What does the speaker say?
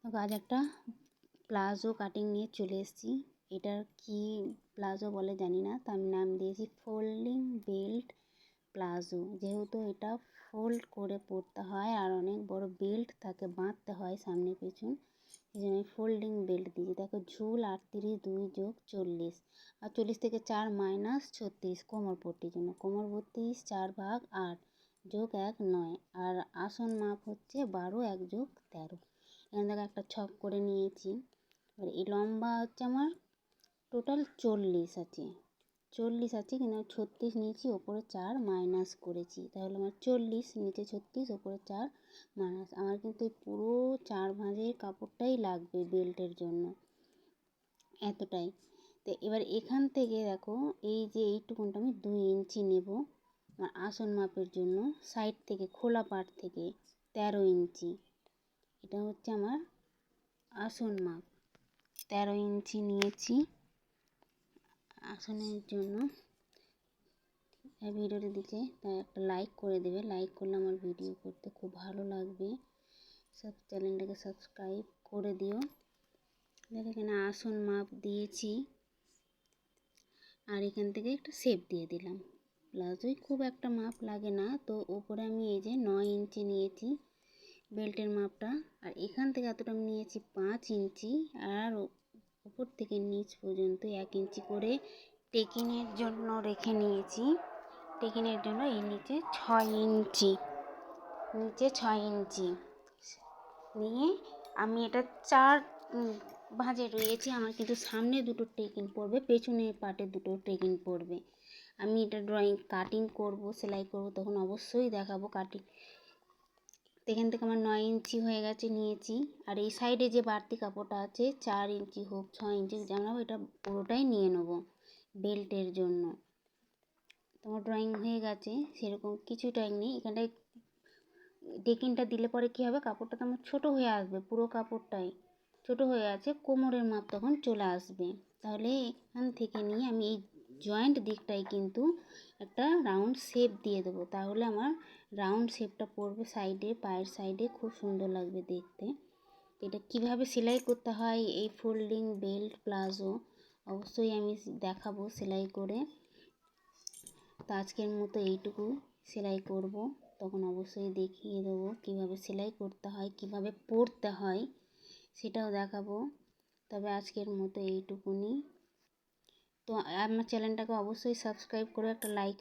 আজ একটা palazzo cutting নিয়ে চলে এসেছি। এটার কি প্লাজো বলে জানি না, তো আমি নাম দিয়েছি ফোল্ডিং বেল্ট প্লাজো। যেহেতু এটা ফোল্ড করে পরতে হয় আর অনেক বড় বেল্ট তাকে বাঁধতে হয় সামনে পেছন, এই জন্য আমি ফোল্ডিং বেল্ট দিয়েছি। দেখো ঝুল 38, 2 যোগ 40, আর 40 থেকে 4 মাইনাস 36 কোমর পট্টির জন্য। কোমর 32, 4 ভাগ 8 যোগ 1 9, আর আসন মাপ হচ্ছে 12, 1 যোগ 13। এখান থেকে একটা ছক করে নিয়েছি। এবার এই লম্বা হচ্ছে আমার টোটাল 40 আছে, কিন্তু 36 নিয়েছি, ওপরে 4 মাইনাস করেছি, তাহলে আমার 40, নিচে 36, ওপরে 4 মাইনাস। আমার কিন্তু এই পুরো 4 ভাঁজের কাপড়টাই লাগবে বেল্টের জন্য, এতটাই। তো এবার এখান থেকে দেখো এই যে এইটুকুনটা আমি 2 ইঞ্চি নেব আমার আসন মাপের জন্য। সাইড থেকে খোলা পাট থেকে 13 ইঞ্চি, এটা হচ্ছে আমার আসন মাপ। 13 ইঞ্চি নিয়েছি আসনের জন্য। ভিডিওটি দিকে তাই একটা লাইক করে দেবে, লাইক করলে আমার ভিডিও করতে খুব ভালো লাগবে। সব চ্যানেলটাকে সাবস্ক্রাইব করে দিও। দেখো এখানে আসন মাপ দিয়েছি, আর এখান থেকে একটা শেপ দিয়ে দিলাম। প্লাজোয় খুব একটা মাপ লাগে না, তো ওপরে আমি এই যে 9 ইঞ্চি নিয়েছি বেল্টের মাপটা, আর এখান থেকে এতটা আমি নিয়েছি 5 ইঞ্চি, আর উপর থেকে নিচ পর্যন্ত 1 ইঞ্চি করে টেকিংয়ের জন্য রেখে নিয়েছি। টেকিংয়ের জন্য এই নিচে 6 ইঞ্চি, নিচে 6 ইঞ্চি নিয়ে আমি এটা 4 ভাঁজে রয়েছি। আমার কিন্তু সামনে দুটো টেকিং পড়বে, পেছনে পাটে দুটো টেকিং পড়বে। আমি এটা কাটিং করব, সেলাই করব, তখন অবশ্যই দেখাবো কাটিং। এখান থেকে আমার 9 ইঞ্চি হয়ে গেছে নিয়েছি, আর এই সাইডে যে বাড়তি কাপড়টা আছে 4 ইঞ্চি হোক 6 ইঞ্চি জানাবো, এটা পুরোটাই নিয়ে নেব বেল্টের জন্য। তোমার ড্রয়িং হয়ে গেছে, সেরকম কিছুটাই নেই। এখানটায় টেকিংটা দিলে পরে কী হবে, কাপড়টা তো আমার ছোটো হয়ে আসবে, পুরো কাপড়টাই ছোটো হয়ে আছে, কোমরের মাপ তখন চলে আসবে। তাহলে এখান থেকে নিয়ে আমি এই জয়েন্ট দিকটাই কিন্তু একটা রাউন্ড শেপ দিয়ে দেবো, তাহলে আমার রাউন্ড শেপটা পড়বে সাইডে, পায়ের সাইডে, খুব সুন্দর লাগবে দেখতে। এটা কিভাবে সেলাই করতে হয় এই ফোল্ডিং বেল্ট প্লাজো অবশ্যই আমি দেখাবো সেলাই করে। তো আজকের মতো এইটুকু সেলাই করব, তখন অবশ্যই দেখিয়ে দেবো কীভাবে সেলাই করতে হয়, কীভাবে পরতে হয় সেটাও দেখাবো। তবে আজকের মতো এইটুকুনি। তো আমার চ্যানেলটাকে অবশ্যই সাবস্ক্রাইব করে একটা লাইক